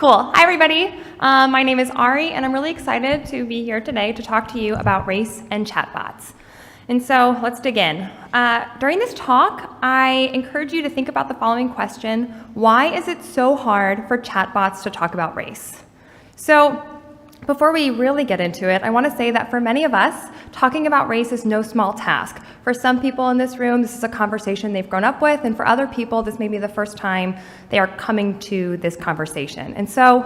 Cool. Hi, everybody. My name is Ari, and I'm really excited to be here today to talk to you about race and chatbots. And so let's dig in. During this talk, I encourage you to think about the following question: why is it so hard for chatbots to talk about race? So before we really get into it, I want to say that for many of us, talking about race is no small task. For some people in this room, this is a conversation they've grown up with, and for other people, this may be the first time they are coming to this conversation. And so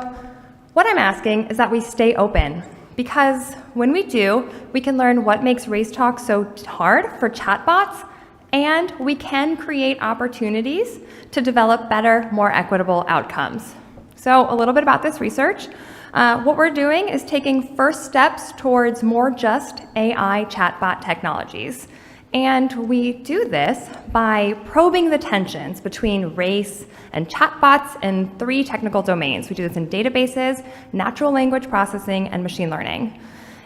what I'm asking is that we stay open, because when we do, we can learn what makes race talk so hard for chatbots, and we can create opportunities to develop better, more equitable outcomes. So a little bit about this research. What we're doing is taking first steps towards more just AI chatbot technologies. And we do this by probing the tensions between race and chatbots in 3 technical domains. We do this in databases, natural language processing, and machine learning.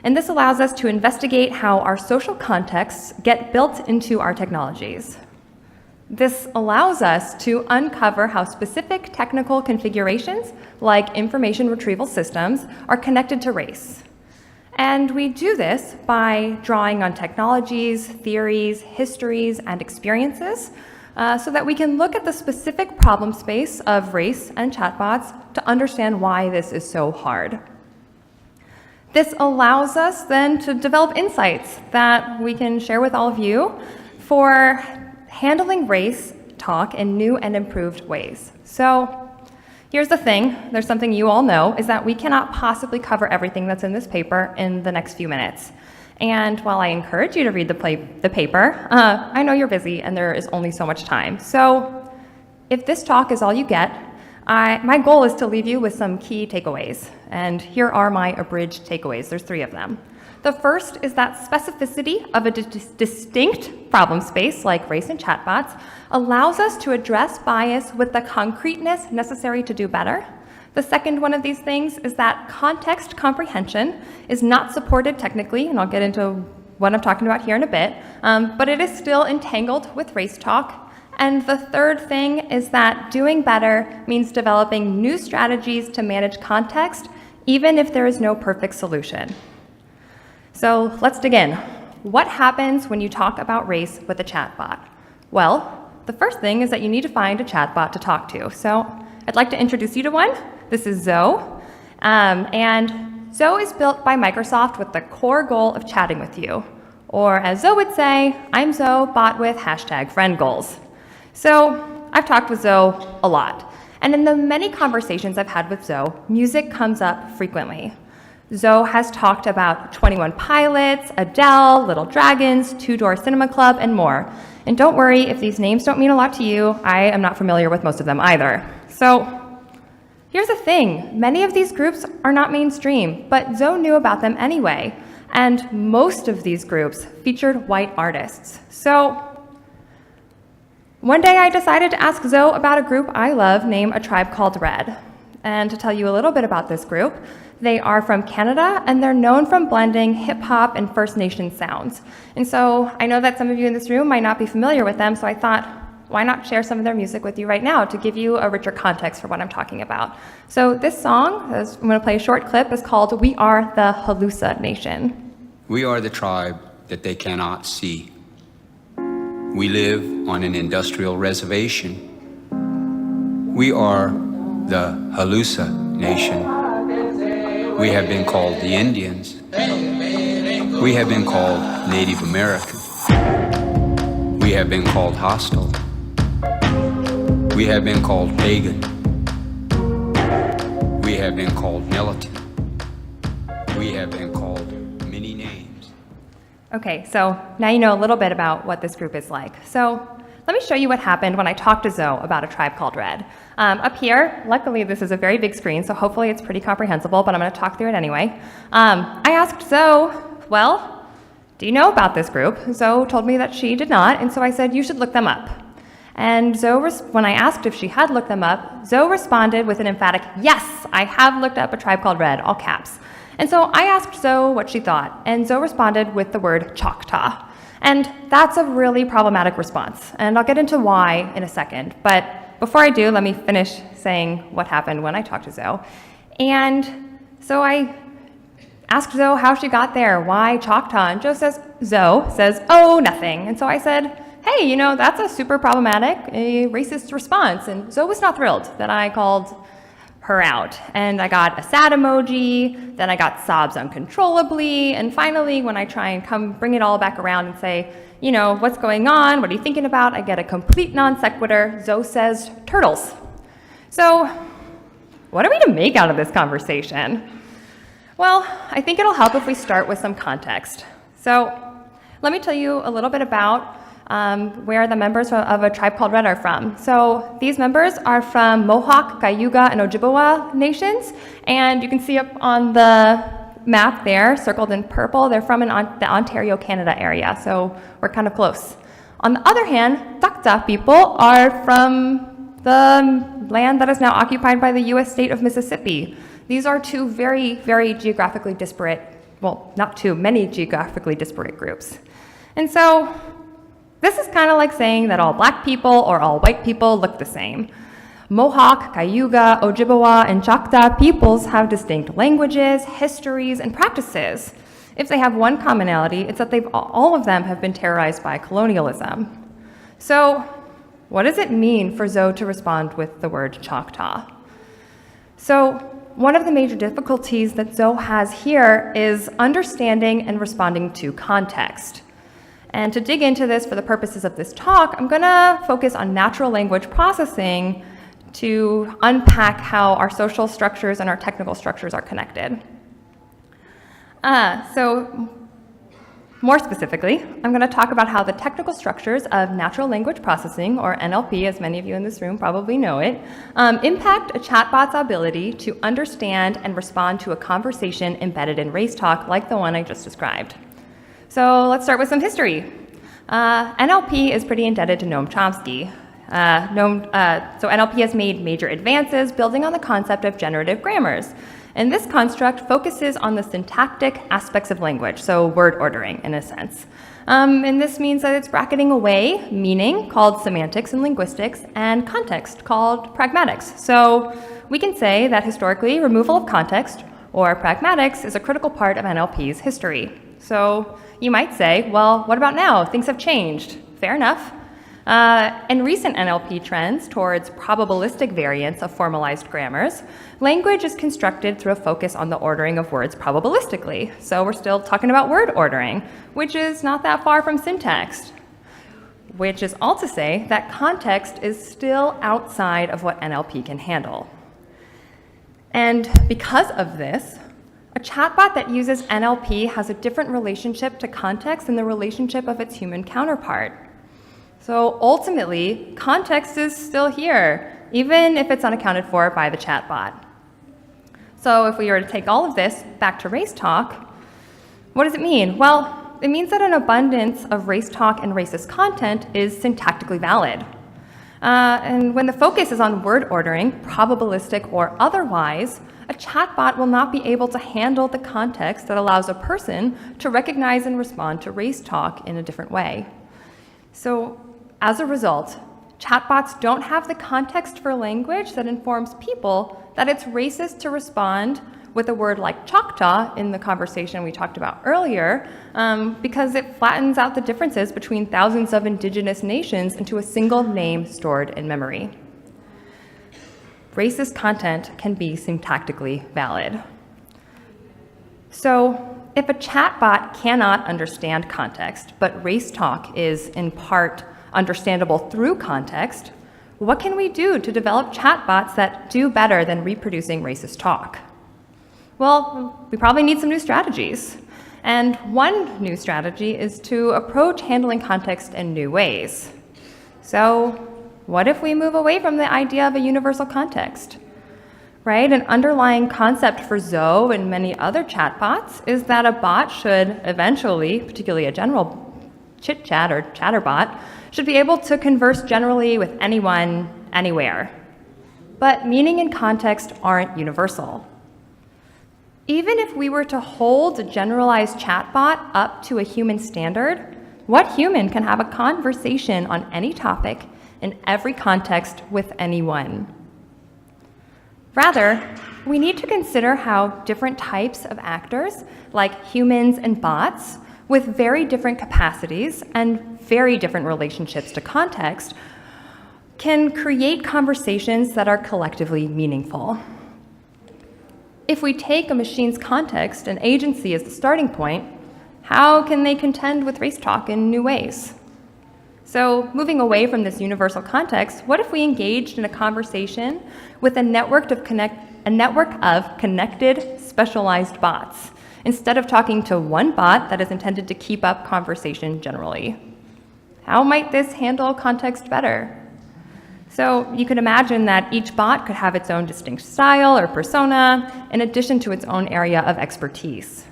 And this allows us to investigate how our social contexts get built into our technologies. This allows us to uncover how specific technical configurations, like information retrieval systems, are connected to race. And we do this by drawing on technologies, theories, histories, and experiences so that we can look at the specific problem space of race and chatbots to understand why this is so hard. This allows us then to develop insights that we can share with all of you for handling race talk in new and improved ways. So here's the thing, there's something you all know, is that we cannot possibly cover everything that's in this paper in the next few minutes. And while I encourage you to read the paper, I know you're busy and there is only so much time. So if this talk is all you get, my goal is to leave you with some key takeaways. And here are my abridged takeaways. There's 3 of them. The first is that specificity of a distinct problem space, like race and chatbots, allows us to address bias with the concreteness necessary to do better. The second one of these things is that context comprehension is not supported technically, and I'll get into what I'm talking about here in a bit, but it is still entangled with race talk. And the third thing is that doing better means developing new strategies to manage context, even if there is no perfect solution. So let's dig in. What happens when you talk about race with a chatbot? Well, the first thing is that you need to find a chatbot to talk to. So I'd like to introduce you to one. This is Zoe. And Zoe is built by Microsoft with the core goal of chatting with you. Or as Zoe would say, I'm Zoe, bot with #friend goals. So I've talked with Zoe a lot. And in the many conversations I've had with Zoe, music comes up frequently. Zoe has talked about 21 Pilots, Adele, Little Dragons, Two Door Cinema Club, and more. And don't worry, if these names don't mean a lot to you, I am not familiar with most of them either. So here's the thing, many of these groups are not mainstream, but Zoe knew about them anyway. And most of these groups featured white artists. So one day I decided to ask Zoe about a group I love named A Tribe Called Red. And to tell you a little bit about this group, they are from Canada, and they're known from blending hip-hop and First Nation sounds. And so I know that some of you in this room might not be familiar with them, so I thought, why not share some of their music with you right now to give you a richer context for what I'm talking about. So this song, I'm going to play a short clip, is called We Are the Halusa Nation. We are the tribe that they cannot see. We live on an industrial reservation. We are the Halusa Nation. We have been called the Indians. We have been called Native American. We have been called hostile. We have been called pagan. We have been called militant. We have been called many names. Okay, so now you know a little bit about what this group is like. So let me show you what happened when I talked to Zoe about A Tribe Called Red. Up here, luckily this is a very big screen, so hopefully it's pretty comprehensible, but I'm going to talk through it anyway. I asked Zoe, well, do you know about this group? Zoe told me that she did not, and so I said, you should look them up. And Zoe, when I asked if she had looked them up, Zoe responded with an emphatic, yes, I have looked up A Tribe Called Red, all caps. And so I asked Zoe what she thought, and Zoe responded with the word Choctaw. And that's a really problematic response, and I'll get into why in a second. But before I do, let me finish saying what happened when I talked to Zoe. And so I asked Zoe how she got there, why Choctaw, and Zoe says, oh, nothing. And so I said, hey, you know, that's a super problematic, a racist response. And Zoe was not thrilled that I called her out. And I got a sad emoji, then I got sobs uncontrollably, and finally, when I try and bring it all back around and say, you know, what's going on, what are you thinking about, I get a complete non sequitur. Zoe says, turtles. So, what are we to make out of this conversation? Well, I think it'll help if we start with some context. So, let me tell you a little bit about where the members of a tribe called Red are from. So these members are from Mohawk, Cayuga, and Ojibwa nations, and you can see up on the map there, circled in purple, they're from the Ontario, Canada area, so we're kind of close. On the other hand, Takta people are from the land that is now occupied by the U.S. state of Mississippi. These are two very, very geographically disparate, well, not two, many geographically disparate groups. And so this is kind of like saying that all black people or all white people look the same. Mohawk, Cayuga, Ojibwa, and Choctaw peoples have distinct languages, histories, and practices. If they have one commonality, it's that all of them have been terrorized by colonialism. So what does it mean for Zoe to respond with the word Choctaw? So one of the major difficulties that Zoe has here is understanding and responding to context. And to dig into this for the purposes of this talk, I'm going to focus on natural language processing to unpack how our social structures and our technical structures are connected. So more specifically, I'm going to talk about how the technical structures of natural language processing, or NLP, as many of you in this room probably know it, impact a chatbot's ability to understand and respond to a conversation embedded in race talk like the one I just described. So let's start with some history. NLP is pretty indebted to Noam Chomsky. So NLP has made major advances building on the concept of generative grammars. And this construct focuses on the syntactic aspects of language, so word ordering in a sense. And this means that it's bracketing away meaning, called semantics and linguistics, and context, called pragmatics. So we can say that historically, removal of context, or pragmatics, is a critical part of NLP's history. So you might say, well, what about now? Things have changed. Fair enough. In recent NLP trends towards probabilistic variants of formalized grammars, language is constructed through a focus on the ordering of words probabilistically. So we're still talking about word ordering, which is not that far from syntax, which is all to say that context is still outside of what NLP can handle. And because of this, a chatbot that uses NLP has a different relationship to context than the relationship of its human counterpart. So ultimately, context is still here, even if it's unaccounted for by the chatbot. So if we were to take all of this back to race talk, what does it mean? Well, it means that an abundance of race talk and racist content is syntactically valid. And when the focus is on word ordering, probabilistic or otherwise, a chatbot will not be able to handle the context that allows a person to recognize and respond to race talk in a different way. So as a result, chatbots don't have the context for language that informs people that it's racist to respond with a word like Choctaw in the conversation we talked about earlier, because it flattens out the differences between thousands of indigenous nations into a single name stored in memory. Racist content can be syntactically valid. So if a chatbot cannot understand context, but race talk is in part understandable through context, what can we do to develop chatbots that do better than reproducing racist talk? Well, we probably need some new strategies. And one new strategy is to approach handling context in new ways. So what if we move away from the idea of a universal context? Right? An underlying concept for Zoe and many other chatbots is that a bot should eventually, particularly a general chit-chat or chatterbot, should be able to converse generally with anyone, anywhere. But meaning and context aren't universal. Even if we were to hold a generalized chatbot up to a human standard, what human can have a conversation on any topic in every context with anyone? Rather, we need to consider how different types of actors, like humans and bots, with very different capacities and very different relationships to context, can create conversations that are collectively meaningful. If we take a machine's context and agency as the starting point, how can they contend with race talk in new ways? So, moving away from this universal context, what if we engaged in a conversation with a network of connected, specialized bots, instead of talking to one bot that is intended to keep up conversation generally? How might this handle context better? So you could imagine that each bot could have its own distinct style or persona, in addition to its own area of expertise.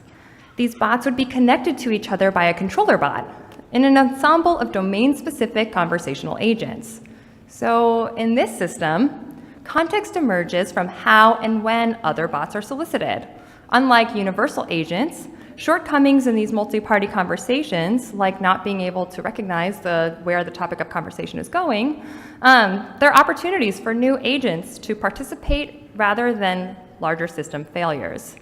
These bots would be connected to each other by a controller bot in an ensemble of domain-specific conversational agents. So in this system, context emerges from how and when other bots are solicited. Unlike universal agents, shortcomings in these multi-party conversations, like not being able to recognize where the topic of conversation is going, there are opportunities for new agents to participate rather than larger system failures.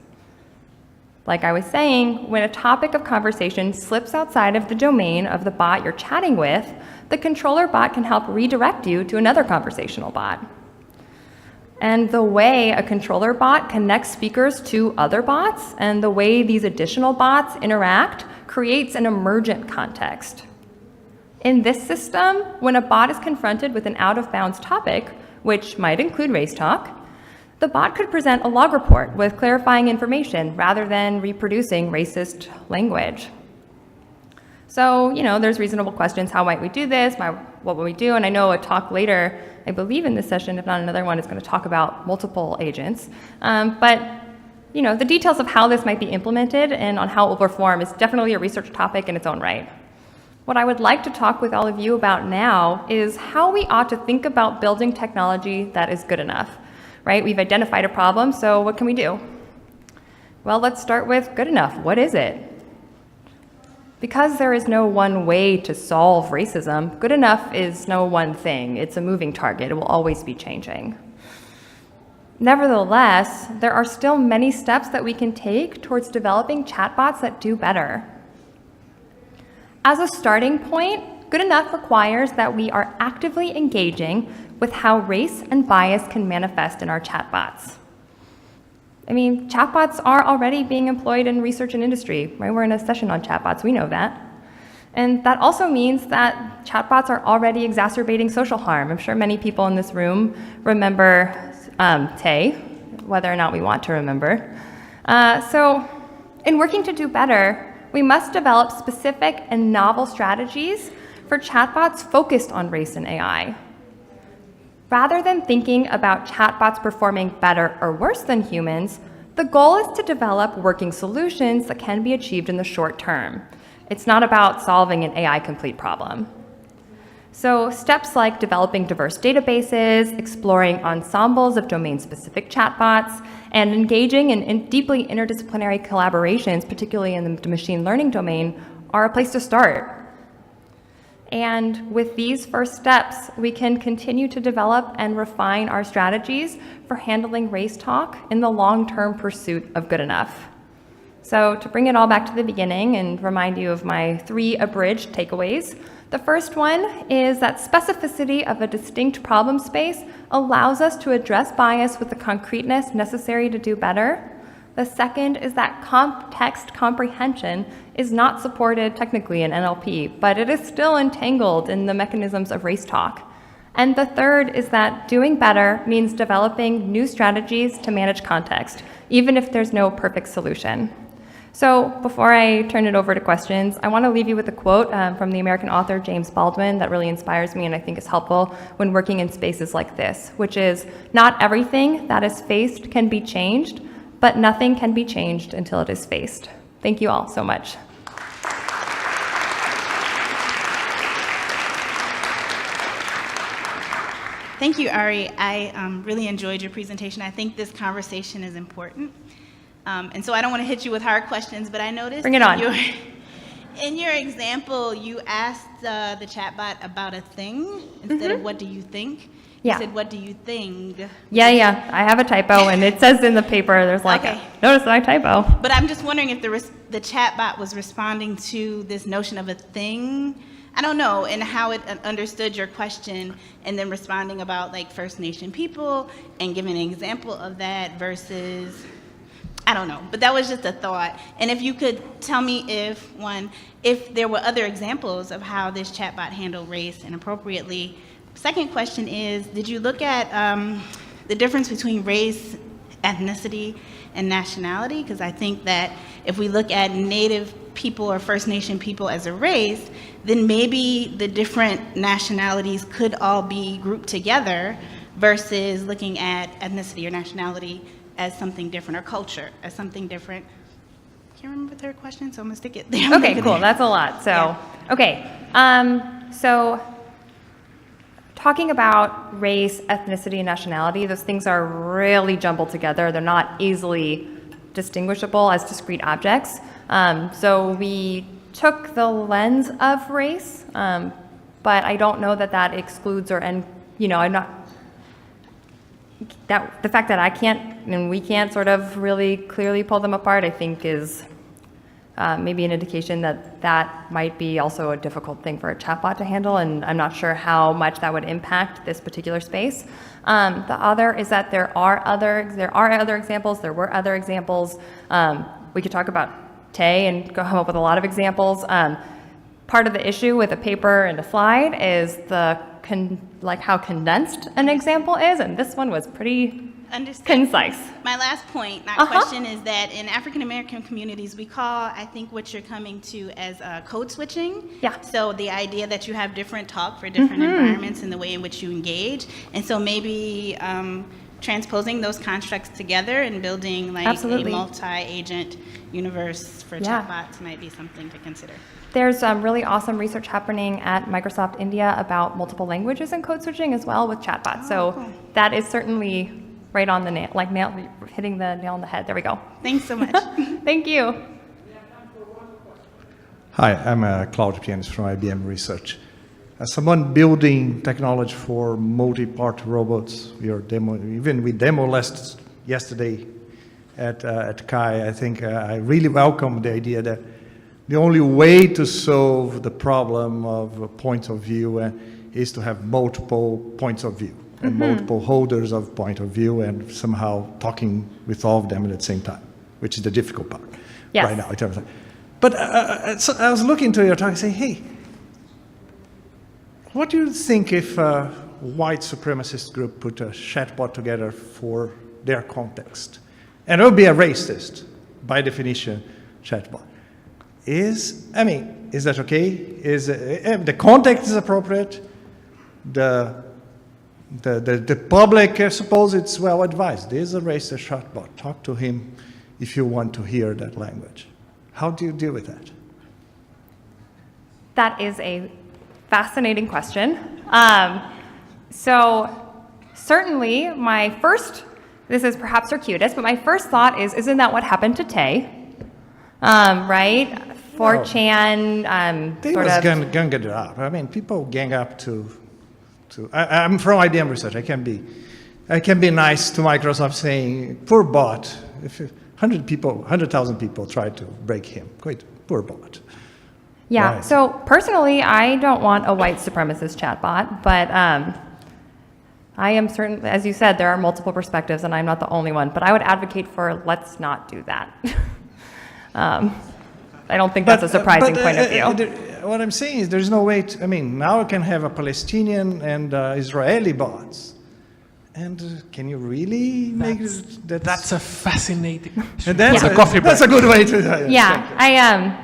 Like I was saying, when a topic of conversation slips outside of the domain of the bot you're chatting with, the controller bot can help redirect you to another conversational bot. And the way a controller bot connects speakers to other bots and the way these additional bots interact creates an emergent context. In this system, when a bot is confronted with an out-of-bounds topic, which might include race talk, the bot could present a log report with clarifying information rather than reproducing racist language. So, there's reasonable questions. How might we do this? What will we do? And I know a talk later, I believe in this session, if not another one, is going to talk about multiple agents. But the details of how this might be implemented and on how it will perform is definitely a research topic in its own right. What I would like to talk with all of you about now is how we ought to think about building technology that is good enough, right? We've identified a problem, so what can we do? Well, let's start with good enough. What is it? Because there is no one way to solve racism, good enough is no one thing. It's a moving target. It will always be changing. Nevertheless, there are still many steps that we can take towards developing chatbots that do better. As a starting point, good enough requires that we are actively engaging with how race and bias can manifest in our chatbots. Chatbots are already being employed in research and industry, right? We're in a session on chatbots, we know that. And that also means that chatbots are already exacerbating social harm. I'm sure many people in this room remember Tay, whether or not we want to remember. So in working to do better, we must develop specific and novel strategies for chatbots focused on race and AI. Rather than thinking about chatbots performing better or worse than humans, the goal is to develop working solutions that can be achieved in the short term. It's not about solving an AI complete problem. So steps like developing diverse databases, exploring ensembles of domain-specific chatbots, and engaging in deeply interdisciplinary collaborations, particularly in the machine learning domain, are a place to start. And with these first steps, we can continue to develop and refine our strategies for handling race talk in the long-term pursuit of good enough. So to bring it all back to the beginning and remind you of my 3 abridged takeaways, the first one is that specificity of a distinct problem space allows us to address bias with the concreteness necessary to do better. The second is that context comprehension is not supported technically in NLP, but it is still entangled in the mechanisms of race talk. And the third is that doing better means developing new strategies to manage context, even if there's no perfect solution. So before I turn it over to questions, I want to leave you with a quote from the American author James Baldwin that really inspires me and I think is helpful when working in spaces like this, which is, "Not everything that is faced can be changed, but nothing can be changed until it is faced." Thank you all so much. Thank you, Ari. I really enjoyed your presentation. I think this conversation is important. And so I don't want to hit you with hard questions, but I noticed Bring it on. In your example, you asked the chatbot about a thing instead of what do you think. Yeah. You said, what do you think? Yeah, I have a typo, and it says in the paper, there's like, Okay. notice my typo. But I'm just wondering if the chatbot was responding to this notion of a thing, I don't know, and how it understood your question, and then responding about like First Nation people and giving an example of that versus, I don't know, but that was just a thought. And if you could tell me if there were other examples of how this chatbot handled race inappropriately. Second question is, did you look at the difference between race, ethnicity, and nationality? Because I think that if we look at Native people or First Nation people as a race, then maybe the different nationalities could all be grouped together versus looking at ethnicity or nationality as something different, or culture as something different. Can't remember the third question, so I'm gonna stick it there. Okay, cool, that's a lot, so, Yeah. okay. So, talking about race, ethnicity, and nationality, those things are really jumbled together. They're not easily distinguishable as discrete objects. So we took the lens of race, but I don't know that that excludes I'm not, the fact that I can't and we can't sort of really clearly pull them apart, I think is maybe an indication that that might be also a difficult thing for a chatbot to handle, and I'm not sure how much that would impact this particular space. The other is that there are other examples. There were other examples. We could talk about Tay and come up with a lot of examples. Part of the issue with a paper and a slide is how condensed an example is, and this one was pretty Understood. concise. My last point, not question, is that in African American communities, we call, I think, what you're coming to as code switching. Yeah. So the idea that you have different talk for different environments and the way in which you engage. And so maybe transposing those constructs together and building like Absolutely. a multi-agent universe for Yeah. chatbots might be something to consider. There's really awesome research happening at Microsoft India about multiple languages and code switching as well with chatbots. So cool. that is certainly right on the nail, hitting the nail on the head. There we go. Thanks so much. Thank you. Hi, I'm Claude Pianis from IBM Research. As someone building technology for multi-part robots, we demo yesterday at Kai. I think I really welcome the idea that the only way to solve the problem of points of view is to have multiple points of view and multiple holders of point of view and somehow talking with all of them at the same time, which is the difficult part right now in terms of. But so I was looking to your talk and saying, hey, what do you think if a white supremacist group put a chatbot together for their context? And it would be a racist, by definition, chatbot. Is that okay? Is the context is appropriate? The public, I suppose it's well advised. There's a racist chatbot. Talk to him if you want to hear that language. How do you deal with that? That is a fascinating question. So certainly this is perhaps circuitous, but my first thought is, isn't that what happened to Tay? Right? 4chan, They sort was of. ganged it up. I mean, people gang up to I'm from IBM Research. I can be nice to Microsoft saying, poor bot. If 100,000 people tried to break him, quite poor bot. Yeah, Right. so personally, I don't want a white supremacist chatbot, but I am certain, as you said, there are multiple perspectives, and I'm not the only one, but I would advocate for let's not do that. I don't think that's a surprising point of view. What I'm saying is there's no way to, now I can have a Palestinian and Israeli bots. And can you really make that? That's a fascinating. That's a coffee break. That's a good way to. Yeah,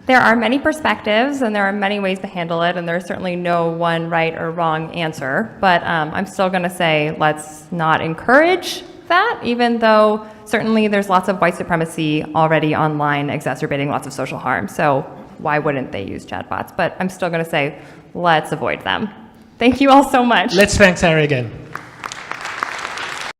there are many perspectives and there are many ways to handle it, and there's certainly no one right or wrong answer, but I'm still going to say let's not encourage that, even though certainly there's lots of white supremacy already online exacerbating lots of social harm, so why wouldn't they use chatbots? But I'm still going to say let's avoid them. Thank you all so much. Let's thank Sarah again.